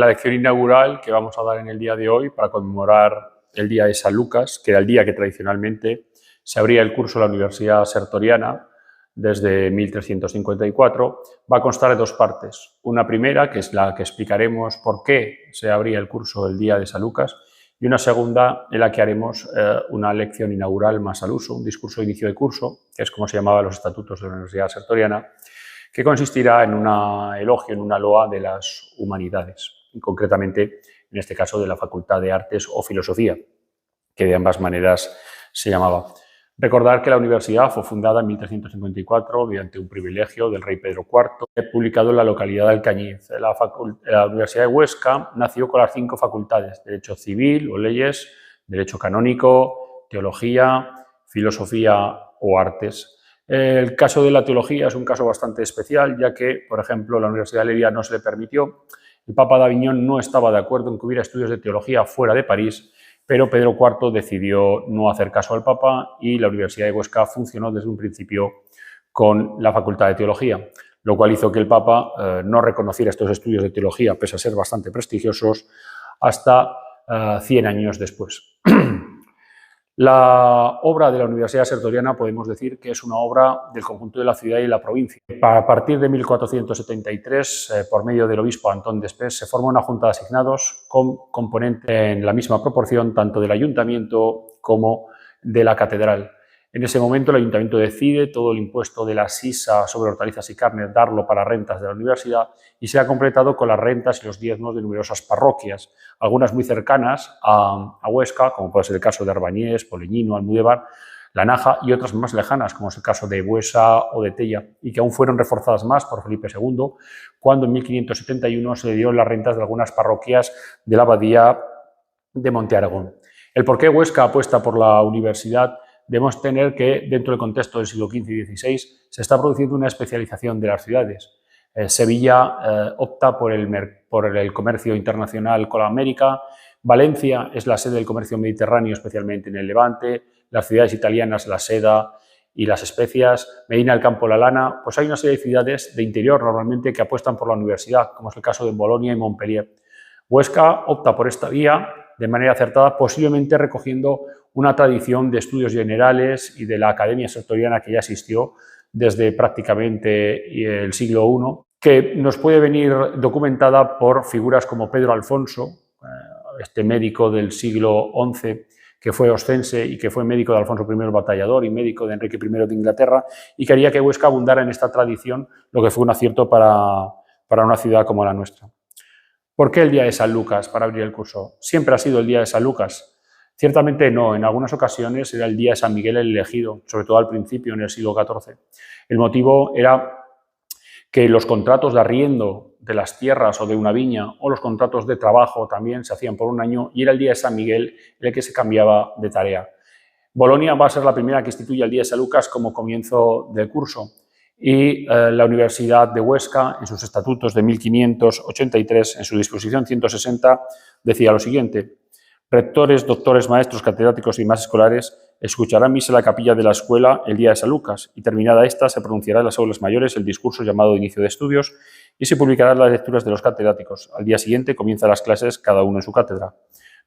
la lección inaugural que vamos a dar en el día de hoy para conmemorar el día de San Lucas, que era el día que tradicionalmente se abría el curso de la Universidad Sertoriana desde 1354, va a constar de dos partes. Una primera, que es la que explicaremos por qué se abría el curso el día de San Lucas, y una segunda en la que haremos una lección inaugural más al uso, un discurso de inicio de curso, que es como se llamaba los estatutos de la Universidad Sertoriana, que consistirá en un elogio, en una loa de las humanidades, y concretamente, en este caso, de la Facultad de Artes o Filosofía, que de ambas maneras se llamaba. Recordar que la universidad fue fundada en 1354 mediante un privilegio del rey Pedro IV, publicado en la localidad de Alcañiz. La Universidad de Huesca nació con las 5 facultades: Derecho Civil o Leyes, Derecho Canónico, Teología, Filosofía o Artes. El caso de la teología es un caso bastante especial, ya que, por ejemplo, la Universidad de Lérida no se le permitió. El Papa de Aviñón no estaba de acuerdo en que hubiera estudios de teología fuera de París, pero Pedro IV decidió no hacer caso al Papa y la Universidad de Huesca funcionó desde un principio con la Facultad de Teología, lo cual hizo que el Papa no reconociera estos estudios de teología, pese a ser bastante prestigiosos, hasta 100 años después. La obra de la Universidad Sertoriana podemos decir que es una obra del conjunto de la ciudad y de la provincia. A partir de 1473, por medio del obispo Antón d'Espés, se forma una junta de asignados con componente en la misma proporción tanto del ayuntamiento como de la catedral. En ese momento el ayuntamiento decide todo el impuesto de la sisa sobre hortalizas y carnes darlo para rentas de la universidad y se ha completado con las rentas y los diezmos de numerosas parroquias, algunas muy cercanas a Huesca, como puede ser el caso de Arbañés, Poliñino, Almudévar, La Naja, y otras más lejanas, como es el caso de Buesa o de Tella, y que aún fueron reforzadas más por Felipe II, cuando en 1571 se le dieron las rentas de algunas parroquias de la abadía de Monte Aragón. El por qué Huesca apuesta por la universidad debemos tener que, dentro del contexto del siglo XV y XVI, se está produciendo una especialización de las ciudades. Sevilla opta por el comercio internacional con América, Valencia es la sede del comercio mediterráneo, especialmente en el Levante, las ciudades italianas, la seda y las especias, Medina del Campo, la lana. Pues hay una serie de ciudades de interior normalmente que apuestan por la universidad, como es el caso de Bolonia y Montpellier. Huesca opta por esta vía de manera acertada, posiblemente recogiendo una tradición de estudios generales y de la Academia Sertoriana que ya existió desde prácticamente el siglo I, que nos puede venir documentada por figuras como Pedro Alfonso, este médico del siglo XI, que fue oscense y que fue médico de Alfonso I el Batallador y médico de Enrique I de Inglaterra, y que haría que Huesca abundara en esta tradición, lo que fue un acierto para una ciudad como la nuestra. ¿Por qué el día de San Lucas para abrir el curso? ¿Siempre ha sido el día de San Lucas? Ciertamente no, en algunas ocasiones era el día de San Miguel el Elegido, sobre todo al principio, en el siglo XIV. El motivo era que los contratos de arriendo de las tierras o de una viña o los contratos de trabajo también se hacían por un año y era el día de San Miguel en el que se cambiaba de tarea. Bolonia va a ser la primera que instituye el día de San Lucas como comienzo del curso y la Universidad de Huesca, en sus estatutos de 1583, en su disposición 160, decía lo siguiente: rectores, doctores, maestros, catedráticos y más escolares escucharán misa en la capilla de la escuela el día de San Lucas y terminada esta se pronunciará en las aulas mayores el discurso llamado de inicio de estudios y se publicarán las lecturas de los catedráticos. Al día siguiente comienzan las clases, cada uno en su cátedra.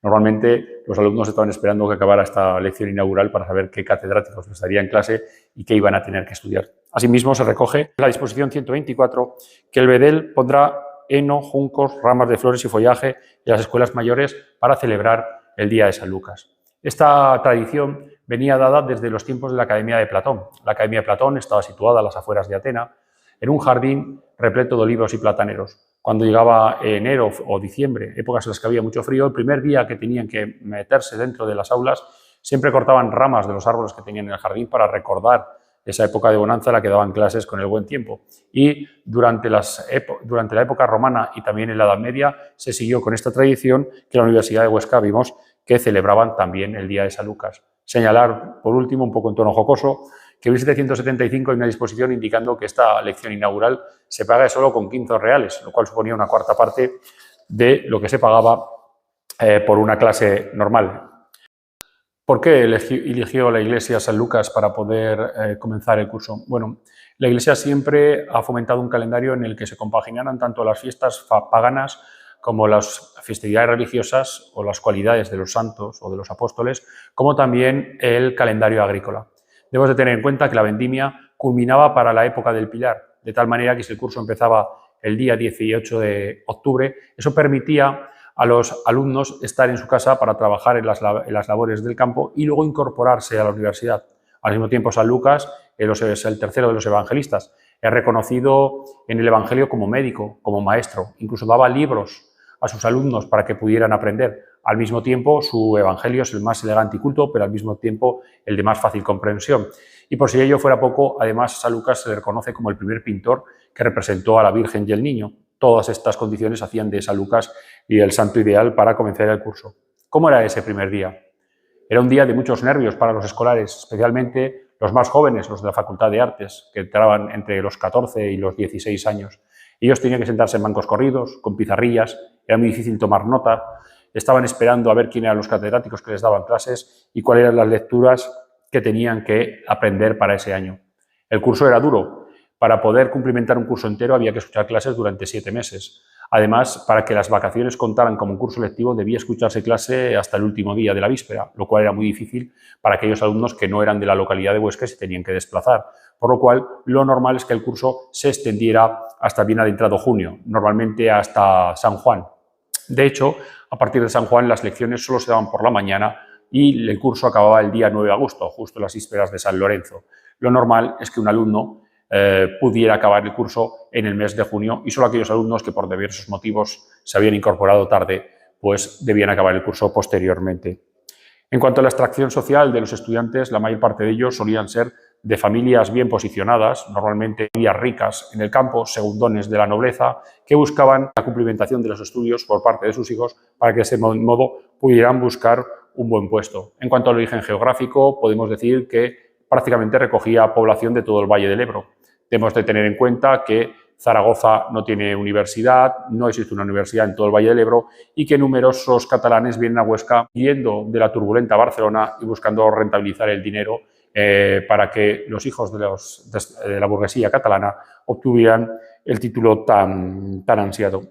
Normalmente los alumnos estaban esperando que acabara esta lección inaugural para saber qué catedráticos estarían en clase y qué iban a tener que estudiar. Asimismo, se recoge en la disposición 124 que el bedel pondrá heno, juncos, ramas de flores y follaje en las escuelas mayores para celebrar el día de San Lucas. Esta tradición venía dada desde los tiempos de la Academia de Platón. La Academia de Platón estaba situada a las afueras de Atena, en un jardín repleto de olivos y plataneros. Cuando llegaba enero o diciembre, épocas en las que había mucho frío, el primer día que tenían que meterse dentro de las aulas, siempre cortaban ramas de los árboles que tenían en el jardín para recordar esa época de bonanza en la que daban clases con el buen tiempo. Y durante la época romana y también en la Edad Media se siguió con esta tradición que la Universidad de Huesca vimos que celebraban también el día de San Lucas. Señalar, por último, un poco en tono jocoso, que en 1775 hay una disposición indicando que esta lección inaugural se pague solo con 15 reales, lo cual suponía una cuarta parte de lo que se pagaba por una clase normal. ¿Por qué eligió la Iglesia San Lucas para poder comenzar el curso? Bueno, la Iglesia siempre ha fomentado un calendario en el que se compaginaran tanto las fiestas paganas como las festividades religiosas o las cualidades de los santos o de los apóstoles, como también el calendario agrícola. Debemos de tener en cuenta que la vendimia culminaba para la época del Pilar, de tal manera que si el curso empezaba el día 18 de octubre, eso permitía a los alumnos estar en su casa para trabajar en las labores del campo y luego incorporarse a la universidad. Al mismo tiempo, San Lucas es el tercero de los evangelistas. Es reconocido en el Evangelio como médico, como maestro. Incluso daba libros a sus alumnos para que pudieran aprender. Al mismo tiempo, su Evangelio es el más elegante y culto, pero al mismo tiempo el de más fácil comprensión. Y por si ello fuera poco, además a San Lucas se le reconoce como el primer pintor que representó a la Virgen y el Niño. Todas estas condiciones hacían de San Lucas y el santo ideal para comenzar el curso. ¿Cómo era ese primer día? Era un día de muchos nervios para los escolares, especialmente los más jóvenes, los de la Facultad de Artes, que entraban entre los 14 y los 16 años. Ellos tenían que sentarse en bancos corridos, con pizarrillas, era muy difícil tomar nota, estaban esperando a ver quién eran los catedráticos que les daban clases y cuáles eran las lecturas que tenían que aprender para ese año. El curso era duro. Para poder cumplimentar un curso entero había que escuchar clases durante 7 meses. Además, para que las vacaciones contaran como un curso lectivo, debía escucharse clase hasta el último día de la víspera, lo cual era muy difícil para aquellos alumnos que no eran de la localidad de Huesca y se tenían que desplazar. Por lo cual, lo normal es que el curso se extendiera hasta bien adentrado junio, normalmente hasta San Juan. De hecho, a partir de San Juan, las lecciones solo se daban por la mañana y el curso acababa el día 9 de agosto, justo en las vísperas de San Lorenzo. Lo normal es que un alumno pudiera acabar el curso en el mes de junio y solo aquellos alumnos que por diversos motivos se habían incorporado tarde, pues debían acabar el curso posteriormente. En cuanto a la extracción social de los estudiantes, la mayor parte de ellos solían ser de familias bien posicionadas, normalmente familias ricas en el campo, segundones de la nobleza, que buscaban la cumplimentación de los estudios por parte de sus hijos para que de ese modo pudieran buscar un buen puesto. En cuanto al origen geográfico, podemos decir que prácticamente recogía población de todo el Valle del Ebro. Debemos de tener en cuenta que Zaragoza no tiene universidad, no existe una universidad en todo el Valle del Ebro y que numerosos catalanes vienen a Huesca huyendo de la turbulenta Barcelona y buscando rentabilizar el dinero para que los hijos de la burguesía catalana obtuvieran el título tan ansiado.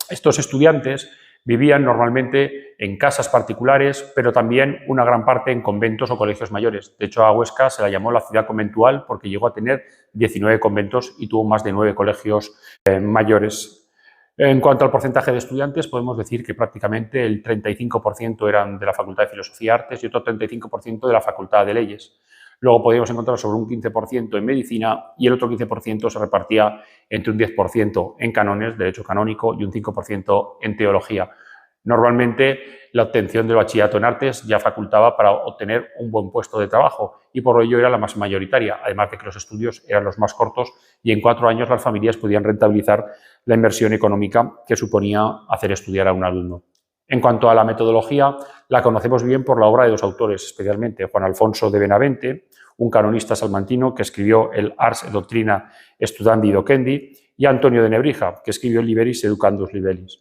Estos estudiantes vivían normalmente en casas particulares, pero también una gran parte en conventos o colegios mayores. De hecho, a Huesca se la llamó la ciudad conventual porque llegó a tener 19 conventos y tuvo más de 9 colegios mayores. En cuanto al porcentaje de estudiantes, podemos decir que prácticamente el 35% eran de la Facultad de Filosofía y Artes y otro 35% de la Facultad de Leyes. Luego podíamos encontrar sobre un 15% en Medicina y el otro 15% se repartía entre un 10% en cánones, Derecho Canónico, y un 5% en Teología. Normalmente, la obtención del bachillerato en Artes ya facultaba para obtener un buen puesto de trabajo y por ello era la más mayoritaria, además de que los estudios eran los más cortos y en 4 años las familias podían rentabilizar la inversión económica que suponía hacer estudiar a un alumno. En cuanto a la metodología, la conocemos bien por la obra de 2 autores, especialmente Juan Alfonso de Benavente, un canonista salmantino que escribió el Ars et Doctrina Studandi Docendi, y Antonio de Nebrija, que escribió el Liberis Educandus Libellis.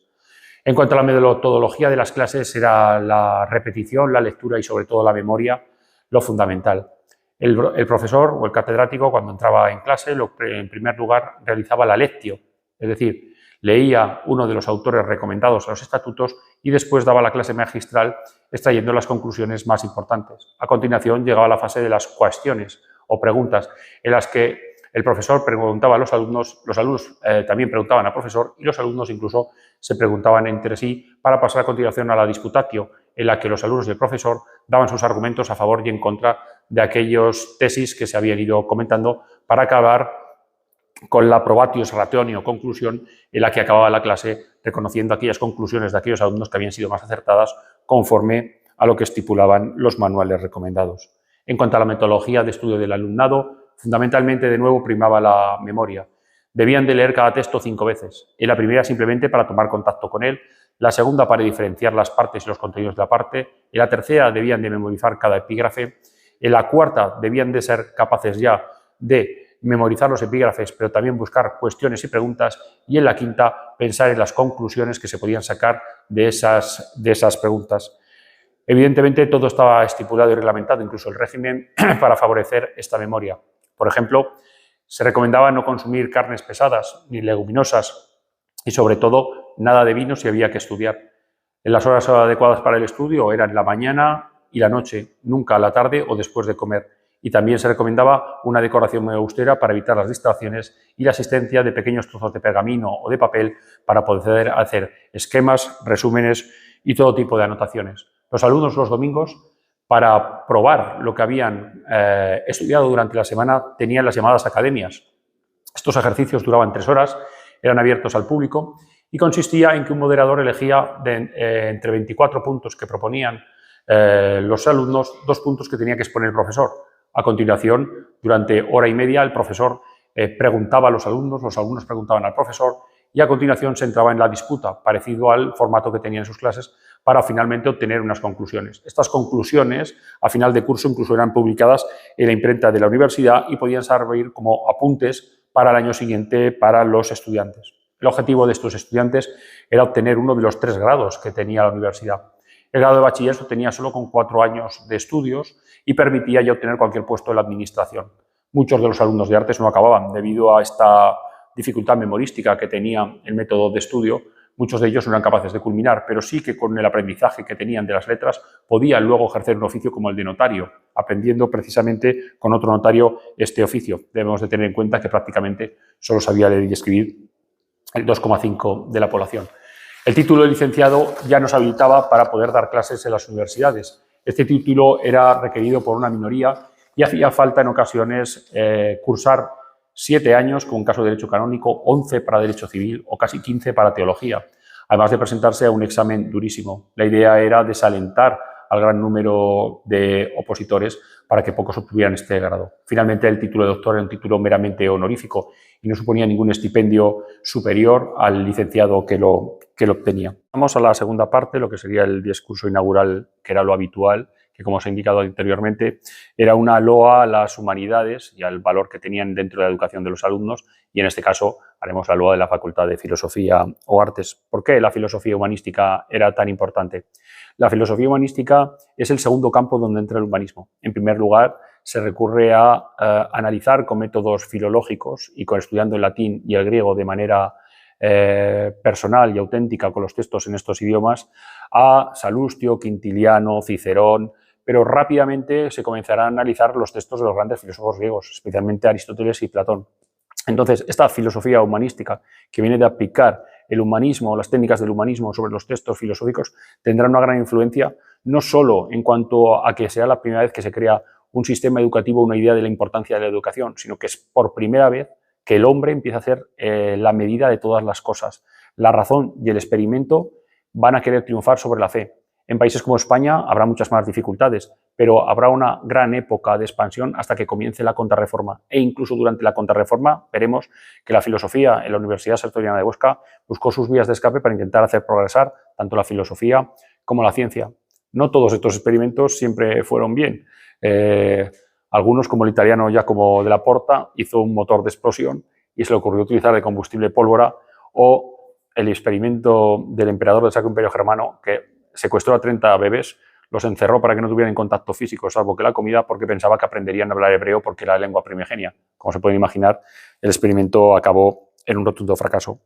En cuanto a la metodología de las clases, era la repetición, la lectura y sobre todo la memoria lo fundamental. El profesor o el catedrático, cuando entraba en clase, en primer lugar realizaba la lectio, es decir, leía uno de los autores recomendados a los estatutos y después daba la clase magistral extrayendo las conclusiones más importantes. A continuación llegaba la fase de las cuestiones o preguntas en las que el profesor preguntaba a los alumnos también preguntaban al profesor y los alumnos incluso se preguntaban entre sí para pasar a continuación a la disputatio, en la que los alumnos y el profesor daban sus argumentos a favor y en contra de aquellos tesis que se habían ido comentando para acabar con la probatio rationio conclusión en la que acababa la clase reconociendo aquellas conclusiones de aquellos alumnos que habían sido más acertadas conforme a lo que estipulaban los manuales recomendados. En cuanto a la metodología de estudio del alumnado, fundamentalmente de nuevo primaba la memoria. Debían de leer cada texto 5 veces. En la primera simplemente para tomar contacto con él, la segunda para diferenciar las partes y los contenidos de la parte, en la tercera debían de memorizar cada epígrafe, en la cuarta debían de ser capaces ya de memorizar los epígrafes, pero también buscar cuestiones y preguntas, y en la quinta pensar en las conclusiones que se podían sacar de esas preguntas. Evidentemente todo estaba estipulado y reglamentado, incluso el régimen, para favorecer esta memoria. Por ejemplo, se recomendaba no consumir carnes pesadas ni leguminosas y sobre todo nada de vino si había que estudiar. En las horas adecuadas para el estudio eran la mañana y la noche, nunca a la tarde o después de comer. Y también se recomendaba una decoración muy austera para evitar las distracciones y la asistencia de pequeños trozos de pergamino o de papel para poder hacer esquemas, resúmenes y todo tipo de anotaciones. Los alumnos los domingos, para probar lo que habían estudiado durante la semana, tenían las llamadas academias. Estos ejercicios duraban 3 horas, eran abiertos al público y consistía en que un moderador elegía entre 24 puntos que proponían los alumnos, 2 puntos que tenía que exponer el profesor. A continuación, durante hora y media, el profesor preguntaba a los alumnos preguntaban al profesor y a continuación se entraba en la disputa, parecido al formato que tenía en sus clases, para finalmente obtener unas conclusiones. Estas conclusiones, a final de curso, incluso eran publicadas en la imprenta de la universidad y podían servir como apuntes para el año siguiente para los estudiantes. El objetivo de estos estudiantes era obtener uno de los 3 grados que tenía la universidad. El grado de bachiller se obtenía solo con 4 años de estudios y permitía ya obtener cualquier puesto en la administración. Muchos de los alumnos de artes no acababan debido a esta dificultad memorística que tenía el método de estudio. Muchos de ellos no eran capaces de culminar, pero sí que con el aprendizaje que tenían de las letras podían luego ejercer un oficio como el de notario, aprendiendo precisamente con otro notario este oficio. Debemos de tener en cuenta que prácticamente solo sabía leer y escribir el 2,5% de la población. El título de licenciado ya nos habilitaba para poder dar clases en las universidades. Este título era requerido por una minoría y hacía falta en ocasiones cursar 7 años con un caso de derecho canónico, 11 para derecho civil o casi 15 para teología, además de presentarse a un examen durísimo. La idea era desalentar al gran número de opositores para que pocos obtuvieran este grado. Finalmente, el título de doctor era un título meramente honorífico y no suponía ningún estipendio superior al licenciado que lo obtenía. Vamos a la segunda parte, lo que sería el discurso inaugural, que era lo habitual, que, como os he indicado anteriormente, era una loa a las humanidades y al valor que tenían dentro de la educación de los alumnos, y en este caso haremos la loa de la Facultad de Filosofía o Artes. ¿Por qué la filosofía humanística era tan importante? La filosofía humanística es el segundo campo donde entra el humanismo. En primer lugar, se recurre a analizar con métodos filológicos y estudiando el latín y el griego de manera personal y auténtica con los textos en estos idiomas, a Salustio, Quintiliano, Cicerón, pero rápidamente se comenzará a analizar los textos de los grandes filósofos griegos, especialmente Aristóteles y Platón. Entonces, esta filosofía humanística, que viene de aplicar el humanismo, las técnicas del humanismo sobre los textos filosóficos, tendrá una gran influencia, no solo en cuanto a que sea la primera vez que se crea un sistema educativo, una idea de la importancia de la educación, sino que es por primera vez que el hombre empieza a hacer la medida de todas las cosas. La razón y el experimento van a querer triunfar sobre la fe. En países como España habrá muchas más dificultades, pero habrá una gran época de expansión hasta que comience la Contrarreforma. E incluso durante la Contrarreforma veremos que la filosofía en la Universidad Sartoriana de Huesca buscó sus vías de escape para intentar hacer progresar tanto la filosofía como la ciencia. No todos estos experimentos siempre fueron bien. Algunos, como el italiano Giacomo della Porta, hizo un motor de explosión y se le ocurrió utilizar el combustible pólvora, o el experimento del emperador del Sacro Imperio Germano, que secuestró a 30 bebés, los encerró para que no tuvieran contacto físico, salvo que la comida, porque pensaba que aprenderían a hablar hebreo porque era la lengua primigenia. Como se pueden imaginar, el experimento acabó en un rotundo fracaso.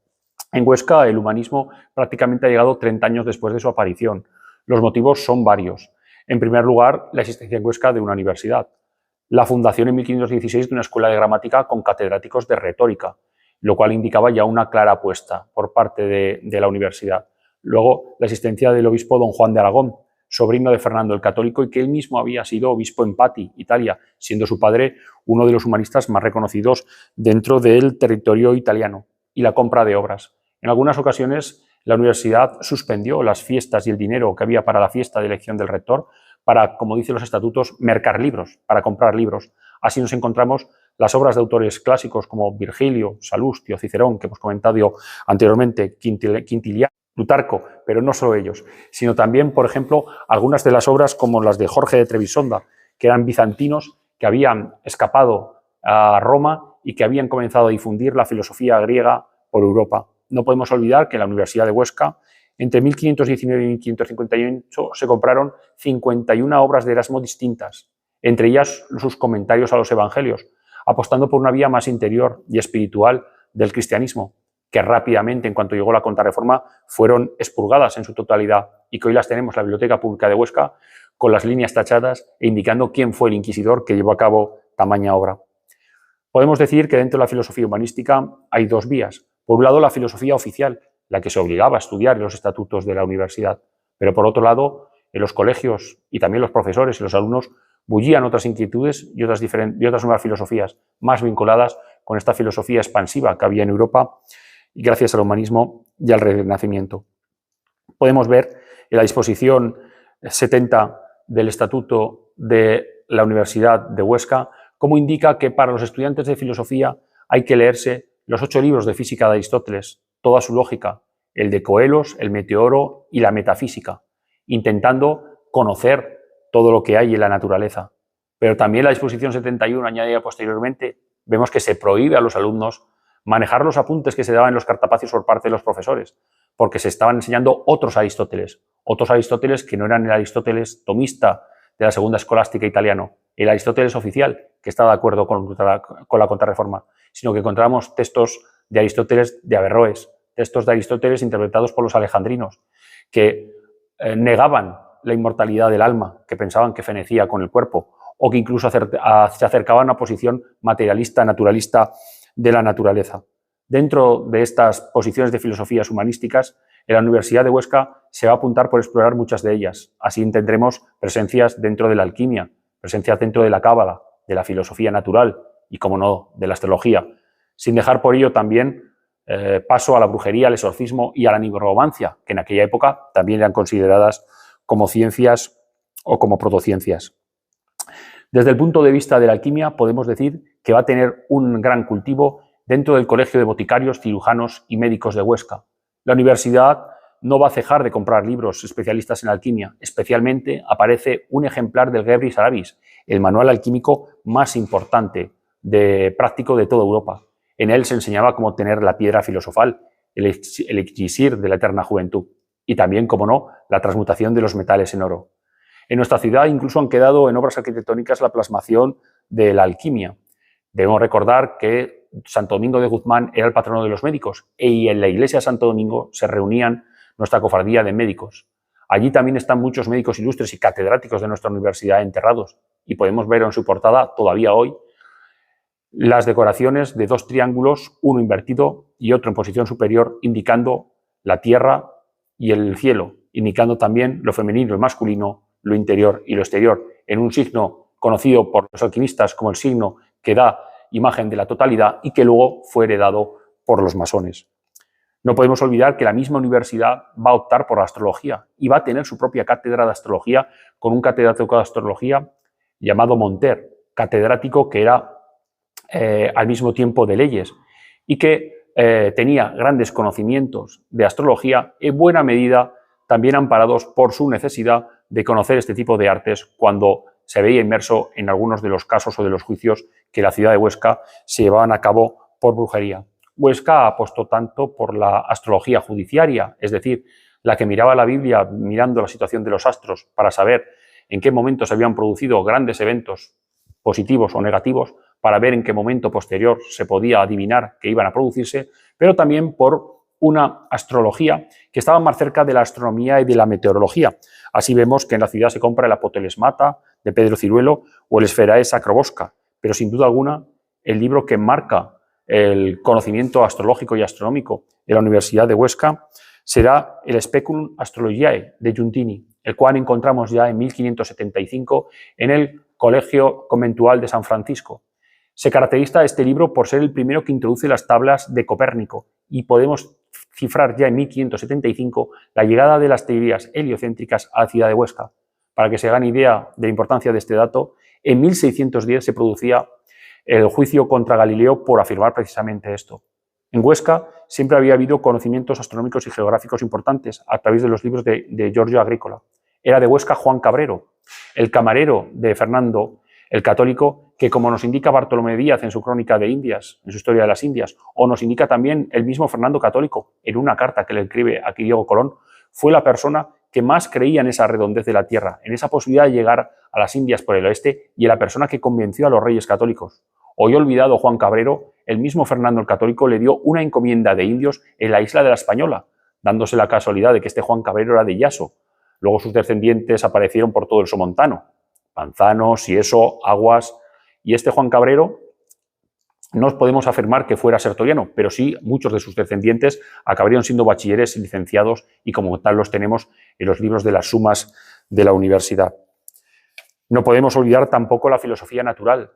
En Huesca, el humanismo prácticamente ha llegado 30 años después de su aparición. Los motivos son varios. En primer lugar, la existencia en Huesca de una universidad. La fundación en 1516 de una escuela de gramática con catedráticos de retórica, lo cual indicaba ya una clara apuesta por parte de la universidad. Luego, la existencia del obispo don Juan de Aragón, sobrino de Fernando el Católico, y que él mismo había sido obispo en Patti, Italia, siendo su padre uno de los humanistas más reconocidos dentro del territorio italiano. Y la compra de obras. En algunas ocasiones, la universidad suspendió las fiestas y el dinero que había para la fiesta de elección del rector para, como dicen los estatutos, mercar libros, para comprar libros. Así nos encontramos las obras de autores clásicos como Virgilio, Salustio, Cicerón, que hemos comentado anteriormente, Quintiliano, Plutarco, pero no solo ellos, sino también, por ejemplo, algunas de las obras como las de Jorge de Trebisonda, que eran bizantinos que habían escapado a Roma y que habían comenzado a difundir la filosofía griega por Europa. No podemos olvidar que en la Universidad de Huesca, entre 1519 y 1558, se compraron 51 obras de Erasmo distintas, entre ellas sus comentarios a los evangelios, apostando por una vía más interior y espiritual del cristianismo. que rápidamente, en cuanto llegó la Contrarreforma, fueron expurgadas en su totalidad y que hoy las tenemos en la Biblioteca Pública de Huesca con las líneas tachadas e indicando quién fue el inquisidor que llevó a cabo tamaña obra. Podemos decir que dentro de la filosofía humanística hay dos vías. Por un lado, la filosofía oficial, la que se obligaba a estudiar en los estatutos de la universidad, pero por otro lado, en los colegios y también los profesores y los alumnos bullían otras inquietudes y otras nuevas filosofías más vinculadas con esta filosofía expansiva que había en Europa y gracias al humanismo y al Renacimiento. Podemos ver en la disposición 70 del Estatuto de la Universidad de Huesca cómo indica que para los estudiantes de filosofía hay que leerse los 8 libros de física de Aristóteles, toda su lógica, el de Coelos, el Meteoro y la metafísica, intentando conocer todo lo que hay en la naturaleza. Pero también la disposición 71, añadida posteriormente, vemos que se prohíbe a los alumnos manejar los apuntes que se daban en los cartapacios por parte de los profesores, porque se estaban enseñando otros Aristóteles que no eran el Aristóteles tomista de la segunda escolástica italiano, el Aristóteles oficial, que estaba de acuerdo con la Contrarreforma, sino que encontramos textos de Aristóteles de Averroes, textos de Aristóteles interpretados por los alejandrinos, que negaban la inmortalidad del alma, que pensaban que fenecía con el cuerpo, o que incluso se acercaban a una posición materialista, naturalista de la naturaleza. Dentro de estas posiciones de filosofías humanísticas, en la Universidad de Huesca se va a apuntar por explorar muchas de ellas. Así tendremos presencias dentro de la alquimia, presencias dentro de la cábala, de la filosofía natural y, como no, de la astrología, sin dejar por ello también paso a la brujería, al exorcismo y a la nigromancia, que en aquella época también eran consideradas como ciencias o como protociencias. Desde el punto de vista de la alquimia, podemos decir que va a tener un gran cultivo dentro del Colegio de Boticarios, Cirujanos y Médicos de Huesca. La universidad no va a cejar de comprar libros especialistas en alquimia. Especialmente aparece un ejemplar del Gebris Arabis, el manual alquímico más importante práctico de toda Europa. En él se enseñaba cómo obtener la piedra filosofal, el elixir de la eterna juventud y también, como no, la transmutación de los metales en oro. En nuestra ciudad incluso han quedado en obras arquitectónicas la plasmación de la alquimia. Debemos recordar que Santo Domingo de Guzmán era el patrono de los médicos y en la iglesia de Santo Domingo se reunían nuestra cofradía de médicos. Allí también están muchos médicos ilustres y catedráticos de nuestra universidad enterrados y podemos ver en su portada todavía hoy las decoraciones de 2 triángulos, uno invertido y otro en posición superior, indicando la tierra y el cielo, indicando también lo femenino y masculino, lo interior y lo exterior, en un signo conocido por los alquimistas como el signo que da imagen de la totalidad y que luego fue heredado por los masones. No podemos olvidar que la misma universidad va a optar por la astrología y va a tener su propia cátedra de astrología con un catedrático de astrología llamado Monter, catedrático que era al mismo tiempo de leyes y que tenía grandes conocimientos de astrología, en buena medida también amparados por su necesidad de conocer este tipo de artes cuando se veía inmerso en algunos de los casos o de los juicios que en la ciudad de Huesca se llevaban a cabo por brujería. Huesca apostó tanto por la astrología judiciaria, es decir, la que miraba la Biblia mirando la situación de los astros para saber en qué momento se habían producido grandes eventos positivos o negativos, para ver en qué momento posterior se podía adivinar que iban a producirse, pero también por una astrología que estaba más cerca de la astronomía y de la meteorología. Así vemos que en la ciudad se compra el Apotelesmata de Pedro Ciruelo o el Esferae Sacrobosca, pero sin duda alguna el libro que marca el conocimiento astrológico y astronómico de la Universidad de Huesca será el Speculum Astrologiae de Giuntini, el cual encontramos ya en 1575 en el Colegio Conventual de San Francisco. Se caracteriza este libro por ser el primero que introduce las tablas de Copérnico y podemos cifrar ya en 1575 la llegada de las teorías heliocéntricas a la ciudad de Huesca. Para que se hagan idea de la importancia de este dato, en 1610 se producía el juicio contra Galileo por afirmar precisamente esto. En Huesca siempre había habido conocimientos astronómicos y geográficos importantes a través de los libros de Giorgio Agricola. Era de Huesca Juan Cabrero, el camarero de Fernando el Católico, que como nos indica Bartolomé Díaz en su Crónica de Indias, en su Historia de las Indias, o nos indica también el mismo Fernando Católico en una carta que le escribe aquí Diego Colón, fue la persona que más creía en esa redondez de la Tierra, en esa posibilidad de llegar a las Indias por el oeste y en la persona que convenció a los reyes católicos. Hoy olvidado Juan Cabrero, el mismo Fernando el Católico le dio una encomienda de indios en la isla de la Española, dándose la casualidad de que este Juan Cabrero era de Yaso. Luego sus descendientes aparecieron por todo el Somontano, Manzano, Sieso, Aguas, y este Juan Cabrero no podemos afirmar que fuera sertoriano, pero sí muchos de sus descendientes acabarían siendo bachilleres y licenciados y como tal los tenemos en los libros de las sumas de la universidad. No podemos olvidar tampoco la filosofía natural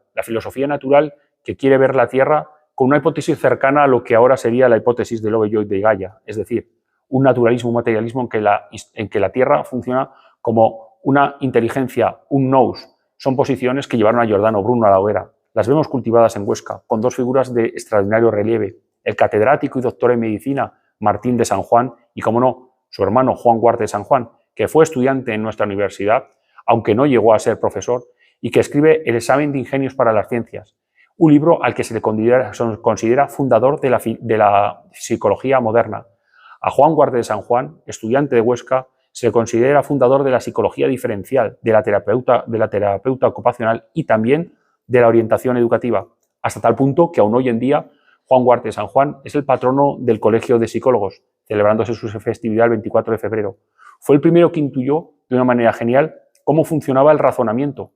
que quiere ver la Tierra con una hipótesis cercana a lo que ahora sería la hipótesis de Lovejoy de Gaia, es decir, un naturalismo, un materialismo en que la Tierra funciona como una inteligencia, un nous. Son posiciones que llevaron a Giordano Bruno a la hoguera. Las vemos cultivadas en Huesca, con dos figuras de extraordinario relieve, el catedrático y doctor en medicina Martín de San Juan y, como no, su hermano Juan Guarte de San Juan, que fue estudiante en nuestra universidad, aunque no llegó a ser profesor, y que escribe El examen de ingenios para las ciencias, un libro al que se le considera fundador de la psicología moderna. A Juan Guarte de San Juan, estudiante de Huesca, se le considera fundador de la psicología diferencial, de la terapeuta ocupacional y también de la orientación educativa, hasta tal punto que aún hoy en día Juan Guarte de San Juan es el patrono del Colegio de Psicólogos, celebrándose su festividad el 24 de febrero. Fue el primero que intuyó de una manera genial cómo funcionaba el razonamiento,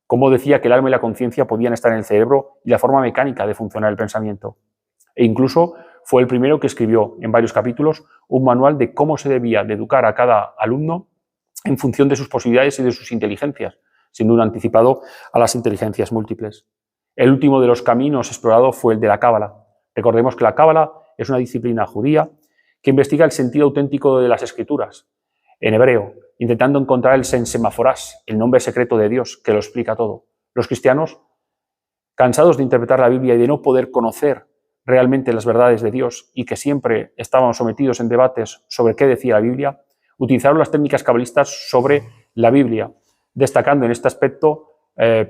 cómo decía que el alma y la conciencia podían estar en el cerebro y la forma mecánica de funcionar el pensamiento. E incluso fue el primero que escribió en varios capítulos un manual de cómo se debía de educar a cada alumno en función de sus posibilidades y de sus inteligencias, siendo un anticipado a las inteligencias múltiples. El último de los caminos explorados fue el de la Cábala. Recordemos que la Cábala es una disciplina judía que investiga el sentido auténtico de las Escrituras, en hebreo, intentando encontrar el Semaforás, el nombre secreto de Dios, que lo explica todo. Los cristianos, cansados de interpretar la Biblia y de no poder conocer realmente las verdades de Dios y que siempre estaban sometidos en debates sobre qué decía la Biblia, utilizaron las técnicas cabalistas sobre la Biblia, destacando en este aspecto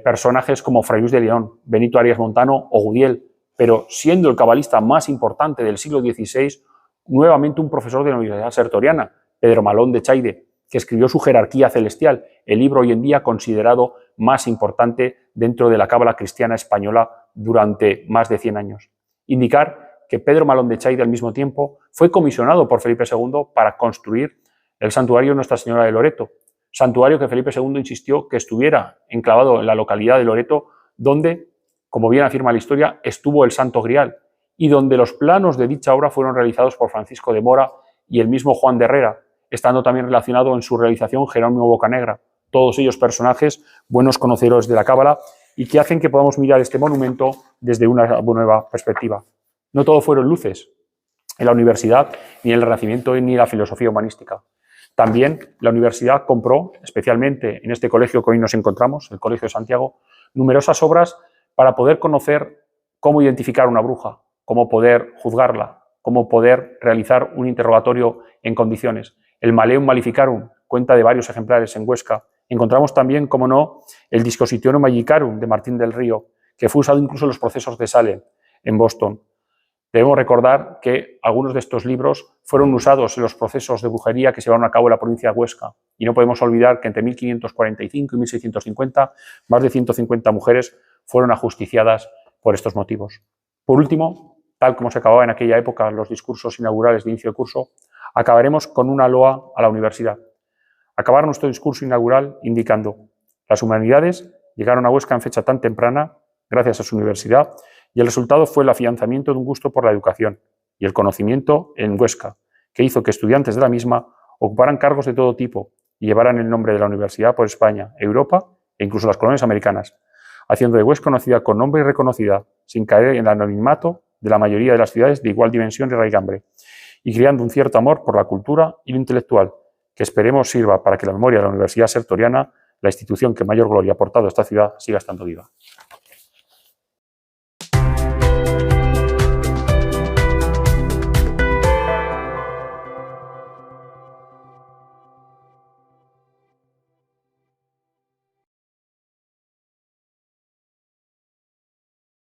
personajes como Fray Luis de León, Benito Arias Montano o Gudiel, pero siendo el cabalista más importante del siglo XVI, nuevamente un profesor de la Universidad Sertoriana, Pedro Malón de Chaide, que escribió su Jerarquía Celestial, el libro hoy en día considerado más importante dentro de la cábala cristiana española durante más de 100 años. Indicar que Pedro Malón de Chaide al mismo tiempo fue comisionado por Felipe II para construir el santuario Nuestra Señora de Loreto, santuario que Felipe II insistió que estuviera enclavado en la localidad de Loreto, donde, como bien afirma la historia, estuvo el Santo Grial y donde los planos de dicha obra fueron realizados por Francisco de Mora y el mismo Juan de Herrera, estando también relacionado en su realización Jerónimo Bocanegra, todos ellos personajes buenos conocedores de la cábala y que hacen que podamos mirar este monumento desde una nueva perspectiva. No todo fueron luces en la universidad, ni en el Renacimiento, ni en la filosofía humanística. También la universidad compró, especialmente en este colegio que hoy nos encontramos, el Colegio de Santiago, numerosas obras para poder conocer cómo identificar una bruja, cómo poder juzgarla, cómo poder realizar un interrogatorio en condiciones. El Maleum Maleficarum cuenta de varios ejemplares en Huesca. Encontramos también, como no, el Disquisitionum Magicarum de Martín del Río, que fue usado incluso en los procesos de Salem, en Boston. Debemos recordar que algunos de estos libros fueron usados en los procesos de brujería que se llevaron a cabo en la provincia de Huesca. Y no podemos olvidar que entre 1545 y 1650 más de 150 mujeres fueron ajusticiadas por estos motivos. Por último, tal como se acababa en aquella época los discursos inaugurales de inicio de curso, acabaremos con una loa a la universidad. Acabar nuestro discurso inaugural indicando: las humanidades llegaron a Huesca en fecha tan temprana, gracias a su universidad, y el resultado fue el afianzamiento de un gusto por la educación y el conocimiento en Huesca, que hizo que estudiantes de la misma ocuparan cargos de todo tipo y llevaran el nombre de la universidad por España, Europa e incluso las colonias americanas, haciendo de Huesca una ciudad con nombre y reconocida, sin caer en el anonimato de la mayoría de las ciudades de igual dimensión y raigambre, y creando un cierto amor por la cultura y lo intelectual, que esperemos sirva para que la memoria de la Universidad Sertoriana, la institución que mayor gloria ha aportado a esta ciudad, siga estando viva.